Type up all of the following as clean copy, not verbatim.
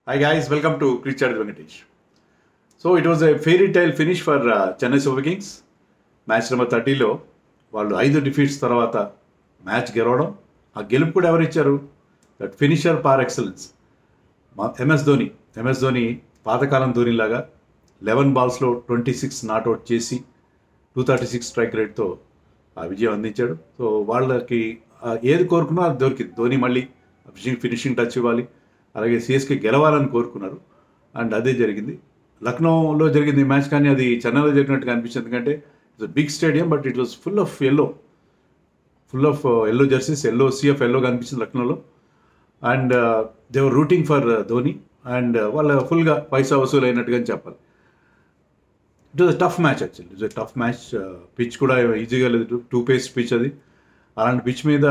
Hi guys, welcome to Cricket Venkatesh. So it was a fairy tale finish for Chennai Super Kings. Match number 30లో వాళ్ళు 5 defeats తర్వాత match గెలవడం, ఆ గెలుపు కూడా ఎవరు ఇచ్చారు? దట్ ఫినిషర్ పార్ ఎక్సలెన్స్ ఎంఎస్ ధోని పాతకాలం ధోనిలాగా 11 బాల్స్లో 26 నాట్అవుట్ చేసి 236 స్ట్రైక్ రేట్తో ఆ విజయం అందించాడు. సో వాళ్ళకి ఏది కోరుకున్నా అది దొరికింది. ధోని మళ్ళీ ఫినిషింగ్ టచ్ ఇవ్వాలి, అలాగే సిఎస్కే గెలవాలని కోరుకున్నారు అండ్ అదే జరిగింది. లక్నోలో జరిగింది ఈ మ్యాచ్, కానీ అది చెన్నైలో జరిగినట్టుగా అనిపించింది. ఎందుకంటే it's big stadium, but it was full of yellow jerseys, సిఎఫ్ ఎల్లోగా అనిపించింది లక్నోలో. And they were rooting for Dhoni and వాళ్ళ ఫుల్గా పైసా వసూలు అయినట్టుగా చెప్పాలి. It was a tough match actually. It was a tough match. Pitch కూడా ఈజీగా లేదు, 2 పేస్ పిచ్ అది. అలాంటి పిచ్ మీద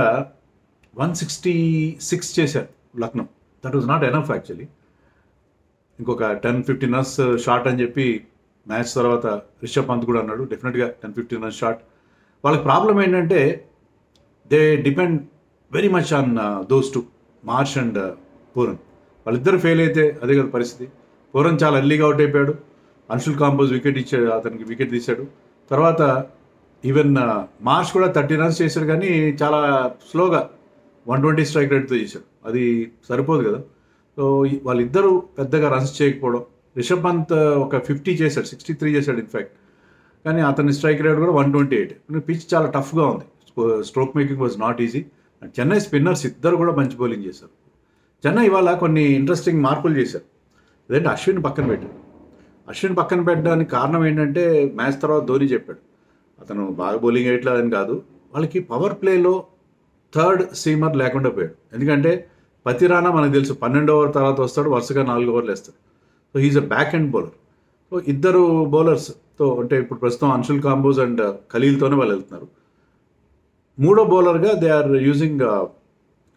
166 చేశారు Lucknow. That was not enough actually. ఇంకొక 10-15 రన్స్ షార్ట్ అని చెప్పి మ్యాచ్ తర్వాత రిషబ్ పంత్ కూడా అన్నాడు, డెఫినెట్గా 10-15 రన్స్ షార్ట్. వాళ్ళకి ప్రాబ్లం ఏంటంటే they depend very much on those two, Marsh and Pooran. వాళ్ళిద్దరు ఫెయిల్ అయితే అదే కదా పరిస్థితి. పూరన్ చాలా ఎర్లీగా అవుట్ అయిపోయాడు, అన్షుల్ కాంబోజ్ వికెట్ ఇచ్చాడు, అతనికి వికెట్ తీశాడు. తర్వాత ఈవెన్ మార్ష్ కూడా 30 రన్స్ చేశాడు, కానీ చాలా స్లోగా 120 స్ట్రైక్ రేట్తో చేశాడు. అది సరిపోదు కదా. సో వాళ్ళిద్దరూ పెద్దగా రన్స్ చేయకపోవడం. రిషబ్ పంత్ ఒక 50 చేశాడు, 63 చేశాడు ఇన్ఫ్యాక్ట్, కానీ అతని స్ట్రైక్ రేట్ కూడా 128. పిచ్ చాలా టఫ్గా ఉంది, stroke making was not easy. And Chennai spinners ఇద్దరు కూడా మంచి బౌలింగ్ చేశారు. చెన్నై ఇవాళ కొన్ని ఇంట్రెస్టింగ్ మార్పులు చేశారు. అదేంటే అశ్విన్ పక్కన పెట్టడానికి కారణం ఏంటంటే మ్యాచ్ తర్వాత ధోని చెప్పాడు, అతను బాగా బౌలింగ్ వేయట్లేదని కాదు, వాళ్ళకి పవర్ ప్లేలో థర్డ్ సీమర్ లేకుండా పోయాడు. ఎందుకంటే పతి రానా మనకు తెలుసు 12 ఓవర్ తర్వాత వస్తాడు, వరుసగా 4 ఓవర్లు వేస్తాడు. So he's a back end bowler. So ఇద్దరు బౌలర్స్తో అంటే ఇప్పుడు ప్రస్తుతం అన్షుల్ కాంబోజ్ అండ్ ఖలీల్తోనే వాళ్ళు వెళ్తున్నారు. మూడో బౌలర్గా దే ఆర్ యూజింగ్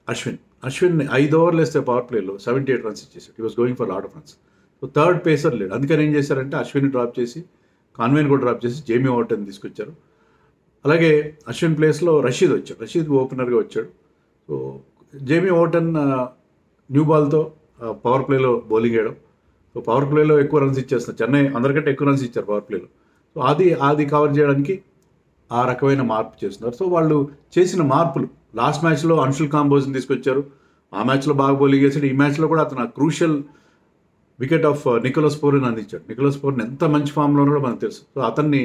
అశ్విన్ 5 ఓవర్లు వేస్తే పవర్ ప్లేలో 78 రన్స్ ఇచ్చేసాడు. He was going for lot of runs. So third pacer లేడు, అందుకని ఏం చేశారంటే అశ్విన్ డ్రాప్ చేసి, కాన్వేని కూడా డ్రాప్ చేసి జేమీ ఓవర్టన్ తీసుకొచ్చారు. అలాగే అశ్విన్ ప్లేస్లో రషీద్ ఓపెనర్గా వచ్చాడు. సో జేమీ ఓవర్టన్ న్యూ బాల్తో పవర్ ప్లేలో బౌలింగ్ వేయడం. సో పవర్ ప్లేలో ఎక్కువ రన్స్ ఇచ్చేస్తున్నారు. చెన్నై అందరికంటే ఎక్కువ రన్స్ ఇచ్చారు పవర్ ప్లేలో. సో అది కవర్ చేయడానికి ఆ రకమైన మార్పు చేస్తున్నారు. సో వాళ్ళు చేసిన మార్పులు, లాస్ట్ మ్యాచ్లో అన్షుల్ కాంబోజ్ని తీసుకొచ్చారు, ఆ మ్యాచ్లో బాగా బౌలింగ్ చేశాడు. ఈ మ్యాచ్లో కూడా అతను crucial wicket of Nicholas Pooran అందించాడు. నికోలస్ పూరన్ ఎంత మంచి ఫామ్లో ఉన్నాడో మనకు తెలుసు. సో అతన్ని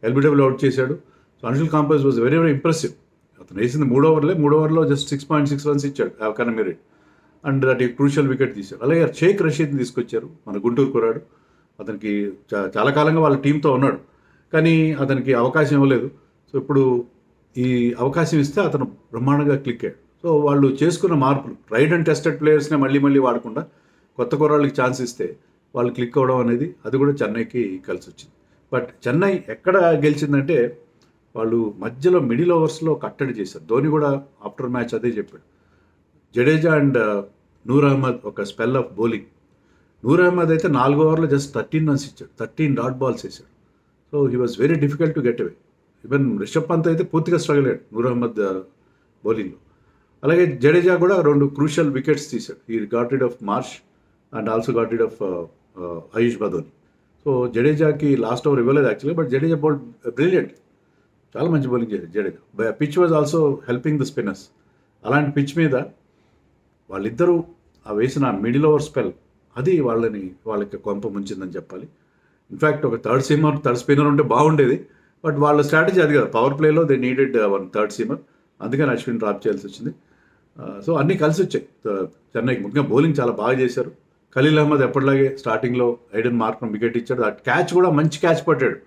ఎల్బిడబ్ల్యూ అవుట్ చేశాడు. So Anshul Kamboj was very very impressive. అతను వేసింది 3 ఓవర్లో జస్ట్ 6.6 రన్స్ ఇచ్చాడు ఎకానమీ రేట్, అండ్ దట్ ఈ క్రూషియల్ వికెట్ తీశాడు. అలాగే షేక్ రషీద్ని తీసుకొచ్చారు, మన గుంటూరు కుర్రాడు. అతనికి చాలా కాలంగా వాళ్ళ టీంతో ఉన్నాడు, కానీ అతనికి అవకాశం ఇవ్వలేదు. సో ఇప్పుడు ఈ అవకాశం ఇస్తే అతను బ్రహ్మాండంగా క్లిక్ అయ్యాడు. సో వాళ్ళు చేసుకున్న మార్పులు, రైడ్ అండ్ టెస్టెడ్ ప్లేయర్స్నే మళ్ళీ వాడకుండా కొత్త కుర్రాళ్ళకి ఛాన్స్ ఇస్తే వాళ్ళు క్లిక్ అవ్వడం అనేది, అది కూడా చెన్నైకి కలిసి వచ్చింది. బట్ చెన్నై ఎక్కడ గెలిచిందంటే వాళ్ళు మధ్యలో మిడిల్ ఓవర్స్లో కట్టడి చేశారు. ధోని కూడా ఆఫ్టర్ మ్యాచ్ అదే చెప్పాడు. జడేజా అండ్ నూర్ అహ్మద్ ఒక spell of bowling. Noor Ahmad అయితే 4 ఓవర్లో జస్ట్ 13 రన్స్ ఇచ్చాడు, 13 డాట్ బాల్స్ వేశాడు. So he was very difficult to get away. Even Rishabh Pant అయితే పూర్తిగా స్ట్రగుల్ అయ్యాడు నూర్ అహ్మద్ బౌలింగ్లో. అలాగే జడేజా కూడా 2 క్రూషియల్ వికెట్స్ తీశాడు. He got rid of Marsh and also got rid of Ayush Badoni. So జడేజాకి లాస్ట్ ఓవర్ ఇవ్వలేదు actually, but Jadeja bowled brilliant, చాలా మంచి బౌలింగ్ చేశాడు Jadeja. Pitch was also helping the spinners. అలాంటి పిచ్ మీద వాళ్ళిద్దరూ ఆ వేసిన మిడిల్ ఓవర్ స్పెల్, అది వాళ్ళకి కొంప ముంచిందని చెప్పాలి. ఇన్ఫ్యాక్ట్ ఒక థర్డ్ స్పిన్నర్ ఉంటే బాగుండేది, బట్ వాళ్ళ స్ట్రాటజీ అది కదా. పవర్ ప్లేలో దే నీడెడ్ 1 థర్డ్ సీమర్, అందుకని అశ్విన్ డ్రాప్ చేయాల్సి వచ్చింది. సో అన్నీ కలిసి వచ్చాయి చెన్నైకి. ముఖ్యంగా బౌలింగ్ చాలా బాగా చేశారు. ఖలీల్ అహ్మద్ ఎప్పటిలాగే స్టార్టింగ్లో ఐడెన్ మార్క్ను వికెట్ ఇచ్చాడు. ఆ క్యాచ్ కూడా మంచి క్యాచ్ పట్టాడు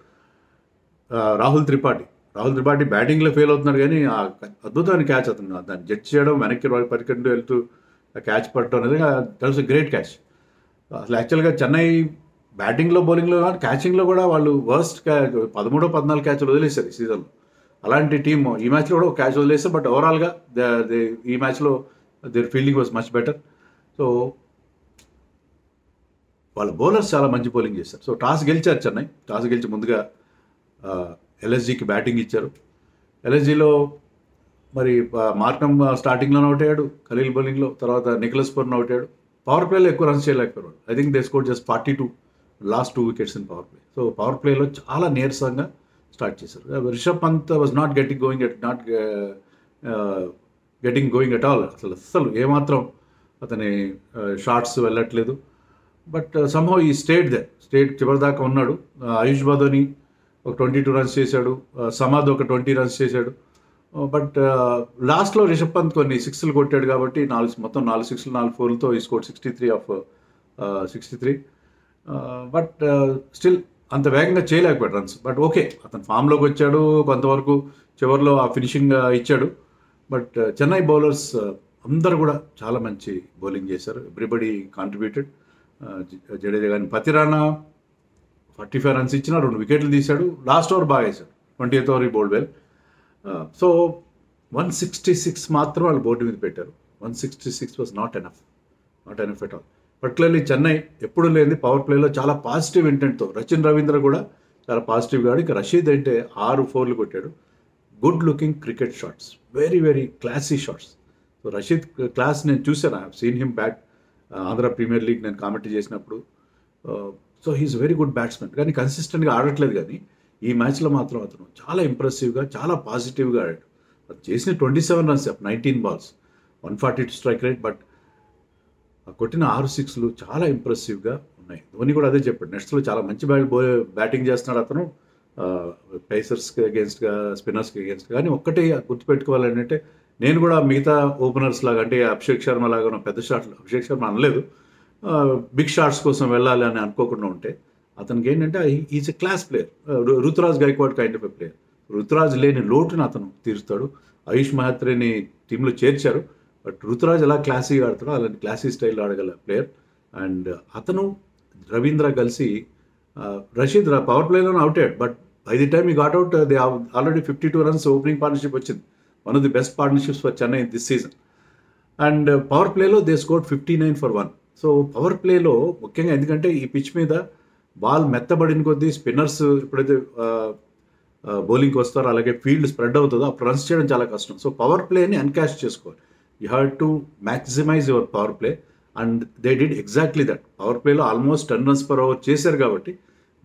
రాహుల్ త్రిపాఠి బ్యాటింగ్లో ఫెయిల్ అవుతున్నాడు, కానీ ఆ అద్భుతమైన క్యాచ్ అతను దాన్ని జడ్జ్ చేయడం, వెనక్కి పరికెండు వెళ్తూ ఆ క్యాచ్ పట్టడం అనేది that was a great catch. అసలు యాక్చువల్గా చెన్నై బ్యాటింగ్లో బౌలింగ్లో కానీ క్యాచింగ్లో కూడా వాళ్ళు వర్స్ట్ 13-14 క్యాచ్లు వదిలేశారు ఈ సీజన్లో. అలాంటి టీము ఈ మ్యాచ్లో కూడా ఒక క్యాచ్ వదిలేస్తారు, బట్ ఓవరాల్గా ఈ మ్యాచ్లో their fielding was much better. So వాళ్ళ బౌలర్స్ చాలా మంచి బౌలింగ్ చేశారు. సో టాస్ గెలిచారు చెన్నై. టాస్ గెలిచి ముందుగా ఎల్ఎస్జీకి బ్యాటింగ్ ఇచ్చారు. ఎల్ఎస్జీలో మరి మార్కమ్ స్టార్టింగ్లోనే అవుట్ అయ్యాడు ఖలీల్ బౌలింగ్లో, తర్వాత నికోలస్ పూరన్ అవుట్ అయ్యాడు. పవర్ ప్లేలో ఎక్కువ రన్స్ చేయలేకపోయారు. I think they score just 42 lost 2 wickets in power play. So power ప్లేలో చాలా నీరసంగా స్టార్ట్ చేశారు. Rishabh Pant was not getting going at all. అసలు ఏమాత్రం అతని షాట్స్ వెళ్ళట్లేదు. బట్ సమ్హౌ ఈ స్టేట్ చివరిదాకా ఉన్నాడు. ఆయుష్ బదోని ఒక 22 రన్స్ చేశాడు, సమాద్ ఒక 20 రన్స్ చేశాడు. బట్ లాస్ట్లో రిషబ్ పంత్ కొన్ని సిక్స్లు కొట్టాడు కాబట్టి మొత్తం 4 సిక్స్లు 4 4లతో ఈ స్కోర్ 63 ఆఫ్ 63. బట్ స్టిల్ అంత వేగంగా చేయలేకపోయాడు రన్స్. బట్ ఓకే, అతను ఫామ్లోకి వచ్చాడు, కొంతవరకు చివరిలో ఆ ఫినిషింగ్ ఇచ్చాడు. బట్ చెన్నై బౌలర్స్ అందరూ కూడా చాలా మంచి బౌలింగ్ చేశారు. Everybody contributed. జడేజా కానీ పతిరానా 45 రన్స్ ఇచ్చినా 2 వికెట్లు తీశాడు. లాస్ట్ ఓవర్ బాగా వేశాడు, 20th over bowled well. So 166 మాత్రం వాళ్ళు బోర్డు మీద పెట్టారు. 166 was not enough at all. Particularly Chennai ఎప్పుడు లేని పవర్ ప్లేలో చాలా పాజిటివ్ ఇంటెంట్తో, రచిన్ రవీంద్ర కూడా చాలా పాజిటివ్గా ఆడి, ఇక రషీద్ అంటే 6 4లు కొట్టాడు. Good looking cricket shots, very very classy shots. So Rasheed class నేను చూశాను, I have seen him bat. Andhra premier league నేను కామెంట్ చేసినప్పుడు. So he's very good batsmen, కానీ కన్సిస్టెంట్గా ఆడట్లేదు. కానీ ఈ మ్యాచ్లో మాత్రం అతను చాలా ఇంప్రెసివ్గా, చాలా పాజిటివ్గా ఆడాడు. అది చేసిన 27 runs 19 balls, 142 strike rate. But కొట్టిన 6 6లు చాలా ఇంప్రెసివ్గా ఉన్నాయి. ధోని కూడా అదే చెప్పాడు, నెక్స్ట్లో చాలా మంచి బ్యాటింగ్ చేస్తున్నాడు అతను, పేసర్స్కి అగేన్స్ట్గా, స్పిన్నర్స్కి అగేన్స్ట్గా. కానీ ఒక్కటే గుర్తుపెట్టుకోవాలంటే, నేను కూడా మిగతా ఓపెనర్స్ లాగా, అంటే అభిషేక్ శర్మ లాగా పెద్ద షాట్లు, అభిషేక్ శర్మ అనలేదు, బిగ్ షాట్స్ కోసం వెళ్ళాలి అని అనుకోకుండా ఉంటే, అతనికి ఏంటంటే is a class player. Ruturaj Gaikwad kind of a player. Ruturaj లేని లోటుని అతను తీరుస్తాడు. ఆయుష్ మహాత్రేని టీంలో చేర్చారు, బట్ రుతురాజ్ ఎలా క్లాసీగా ఆడతాడో అలాంటి క్లాసీ స్టైల్లో ఆడగల ప్లేయర్. అండ్ అతను రవీంద్ర కలిసి రషీద్ పవర్ ప్లేలోనే అవుట్ అయ్యాడు. But by the time he got out, they already 52 runs opening partnership వచ్చింది. One of the best partnerships for Chennai this season. And power ప్లేలో they scored 59 for 1. So power ప్లేలో ముఖ్యంగా, ఎందుకంటే ఈ పిచ్ మీద బాల్ మెత్తబడిన కొద్దీ స్పిన్నర్స్ ఎప్పుడైతే బౌలింగ్కి వస్తారో, అలాగే ఫీల్డ్ స్ప్రెడ్ అవుతుందో అప్పుడు రన్స్ చేయడం చాలా కష్టం. సో పవర్ ప్లేని అన్కాష్ చేసుకోవాలి. You have to maximise your power play, and they did exactly that. Power ప్లేలో ఆల్మోస్ట్ 10 runs per over చేశారు కాబట్టి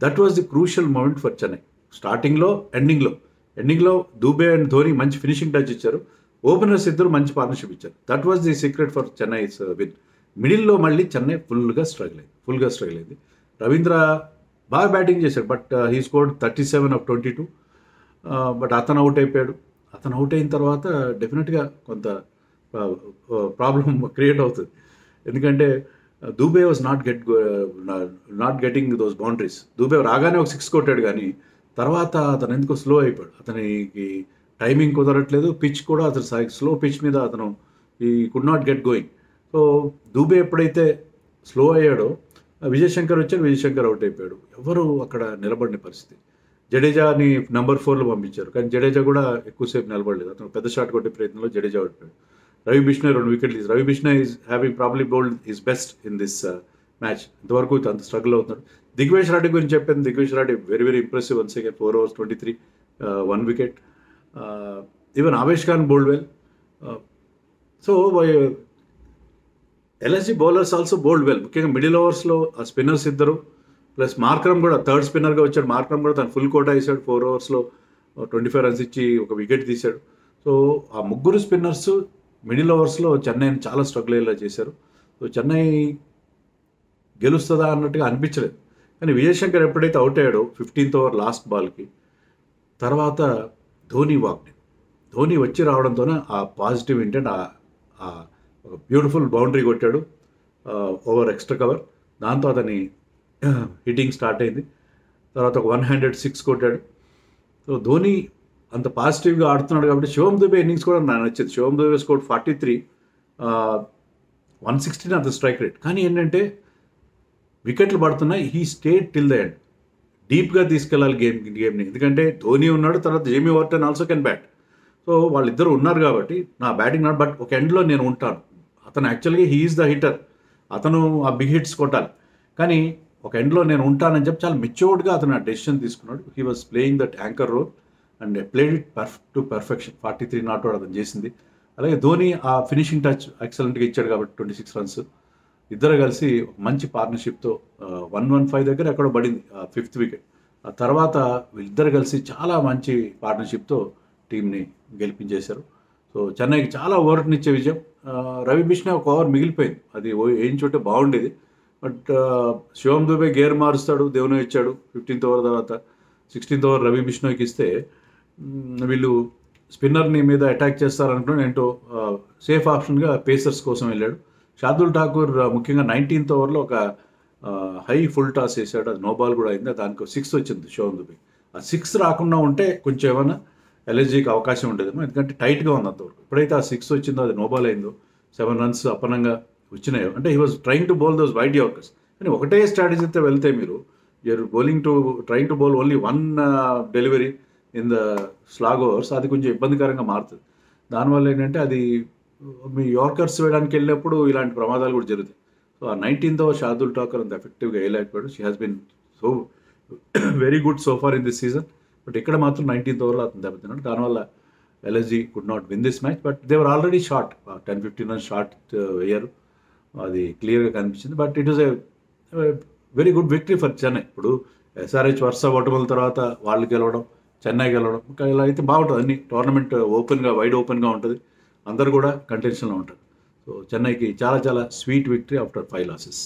that was the crucial moment for Chennai. స్టార్టింగ్లో, ఎండింగ్లో దూబే అండ్ ధోని మంచి ఫినిషింగ్ టచ్ ఇచ్చారు. ఓపెనర్స్ ఇద్దరు మంచి పార్ట్నర్షిప్ ఇచ్చారు. That was the secret for Chennai's win. మిడిల్లో మళ్ళీ చెన్నై ఫుల్గా స్ట్రగుల్ అయింది. రవీంద్ర బాగా బ్యాటింగ్ చేశాడు, but he scored 37 of 22. But అతను అవుట్ అయిపోయాడు. అతను అవుట్ అయిన తర్వాత డెఫినెట్గా కొంత ప్రాబ్లం క్రియేట్ అవుతుంది. ఎందుకంటే Dube was not getting those boundaries. Dube రాగానే ఒక 6 కొట్టాడు, కానీ తర్వాత అతను ఎందుకో స్లో అయిపోయాడు. అతనికి టైమింగ్ కుదరట్లేదు, పిచ్ కూడా అతను స్లో పిచ్ మీద అతను ఈ could not get going. So Dube ఎప్పుడైతే స్లో అయ్యాడో విజయ్ శంకర్ వచ్చాడు, విజయ్ శంకర్ అవుట్ అయిపోయాడు. ఎవరు అక్కడ నిలబడిన పరిస్థితి. జడేజాని నెంబర్ 4లో పంపించారు, కానీ జడేజా కూడా ఎక్కువసేపు నిలబడలేదు. అతను పెద్ద షాట్ కొట్టే ప్రయత్నంలో జడేజా అవుట్. రవి బిష్ణోయ్ 2 వికెట్లు తీసి, Ravi Bishnoi is having probably bowled his best in this match. ఇంతవరకు అంత స్ట్రగుల్ అవుతున్నాడు. దిగ్వేష్ రెడ్డి గురించి చెప్పాను. Digvesh Reddy very very impressive. Once again 4 overs 23, 1 wicket. Even Avesh Khan bowled well. So LSG bowlers also bowled well. ముఖ్యంగా మిడిల్ ఓవర్స్లో ఆ స్పిన్నర్స్ ఇద్దరు, ప్లస్ మార్క్రమ్ కూడా థర్డ్ స్పిన్నర్గా వచ్చాడు. మార్క్రమ్ కూడా తను ఫుల్ కోటా వేసాడు. 4 overs 25 runs ఇచ్చి 1 wicket తీశాడు. సో ఆ ముగ్గురు స్పిన్నర్స్ మిడిల్ ఓవర్స్లో చెన్నైని చాలా స్ట్రగుల్ అయ్యేలా చేశారు. సో చెన్నై గెలుస్తుందా అన్నట్టుగా అనిపించలేదు. కానీ విజయ్ శంకర్ ఎప్పుడైతే అవుట్ అయ్యాడో 15th over లాస్ట్ బాల్కి, తర్వాత ధోని వచ్చి రావడంతోనే ఆ పాజిటివ్ ఇంటెంట్, ఒక బ్యూటిఫుల్ బౌండరీ కొట్టాడు ఓవర్ ఎక్స్ట్రా కవర్. దాంతో అతని హిట్టింగ్ స్టార్ట్ అయింది. తర్వాత ఒక 100 6 కొట్టాడు. సో ధోని అంత పాజిటివ్గా ఆడుతున్నాడు కాబట్టి శివం దుబే ఇన్నింగ్స్ కూడా నాకు నచ్చింది. శివం దుబే స్కోర్ 43, 116 అంత స్ట్రైక్ రేట్. కానీ ఏంటంటే వికెట్లు పడుతున్నాయి. He stayed till the end. డీప్గా తీసుకెళ్ళాలి గేమ్ని, ఎందుకంటే ధోని ఉన్నాడు, తర్వాత Jamie Overton also can bat. So వాళ్ళిద్దరు ఉన్నారు కాబట్టి నా బ్యాటింగ్ నాట్, బట్ ఒక ఎండ్లో నేను ఉంటాను. అతను యాక్చువల్గా హీ ఈజ్ ద హిట్టర్, అతను ఆ బిగ్ హిట్స్ కొట్టాలి. కానీ ఒక ఎండ్లో నేను ఉంటానని చెప్పి చాలా మెచ్యూర్డ్గా అతను ఆ డెసిషన్ తీసుకున్నాడు. He was playing that anchor role and played it to perfection. 43 not out అతను చేసింది. అలాగే ధోని ఆ ఫినిషింగ్ టచ్ ఎక్సలెంట్గా ఇచ్చాడు కాబట్టి 26 runs. ఇద్దరు కలిసి ఒక మంచి పార్ట్నర్షిప్తో 115 దగ్గర ఎక్కడో పడింది 5th వికెట్. ఆ తర్వాత వీళ్ళిద్దరు కలిసి చాలా మంచి పార్ట్నర్షిప్తో టీంని గెలిపించేశారు. సో చెన్నైకి చాలా ఓవర్నిచ్చే విజయం. రవి బిష్ణోయ్ ఒక ఓవర్ మిగిలిపోయింది, అది వేయించుంటే బాగుండేది. బట్ శివం దుబే గేర్ మారుస్తాడు, దేవుని ఇచ్చాడు 15th ఓవర్ తర్వాత. 16th ఓవర్ రవి బిష్ణోయ్కి ఇస్తే వీళ్ళు స్పిన్నర్ని మీద అటాక్ చేస్తారనుకుని ఏంటో సేఫ్ ఆప్షన్గా పేసర్స్ కోసం వెళ్ళాడు. శార్దుల్ ఠాకూర్ ముఖ్యంగా 19th ఓవర్లో ఒక హై ఫుల్ టాస్ వేసాడు, అది నో బాల్ కూడా అయింది. దానికి 6 వచ్చింది శివం దుబే. ఆ 6 రాకుండా ఉంటే కొంచెం ఏమైనా ఎల్ఎస్జీకి అవకాశం ఉండేదేమో, ఎందుకంటే టైట్గా ఉంది అంతవరకు. ఎప్పుడైతే ఆ 6 వచ్చిందో, అది నో బాల్ అయిందో, 7 runs అపనంగా వచ్చినాయో, అంటే he was trying to bowl those wide yorkers. కానీ ఒకటే స్ట్రాటజీతో వెళ్తే మీరు you're trying to bowl only 1 delivery in the slog overs, అది కొంచెం ఇబ్బందికరంగా మారుతుంది. దానివల్ల ఏంటంటే అది మీ యార్కర్స్ వేయడానికి వెళ్ళినప్పుడు ఇలాంటి ప్రమాదాలు కూడా జరుగుతాయి. సో ఆ 19th ఓవర్ శార్దుల్ ఠాకూర్ అంత ఎఫెక్టివ్గా వేయలేకపోయాడు. She has been so very good so far in this season. But ఇక్కడ మాత్రం 19th ఓవర్లో అతను దెబ్బతిన్నాడు. దానివల్ల LSG could not win this match. But they were already short 10-15 runs short వేయరు, అది క్లియర్గా కనిపించింది. But it is a very good victory for Chennai. ఇప్పుడు ఎస్ఆర్హెచ్ వరుస ఓటముల తర్వాత వాళ్ళు గెలవడం, చెన్నై గెలవడం, ఇంకా ఇలా అయితే బాగుంటుంది. అన్ని టోర్నమెంట్ వైడ్ ఓపెన్గా ఉంటుంది, అందరు కూడా కంటెన్షన్లో ఉంటారు. సో చెన్నైకి చాలా చాలా స్వీట్ విక్టరీ ఆఫ్టర్ 5 losses.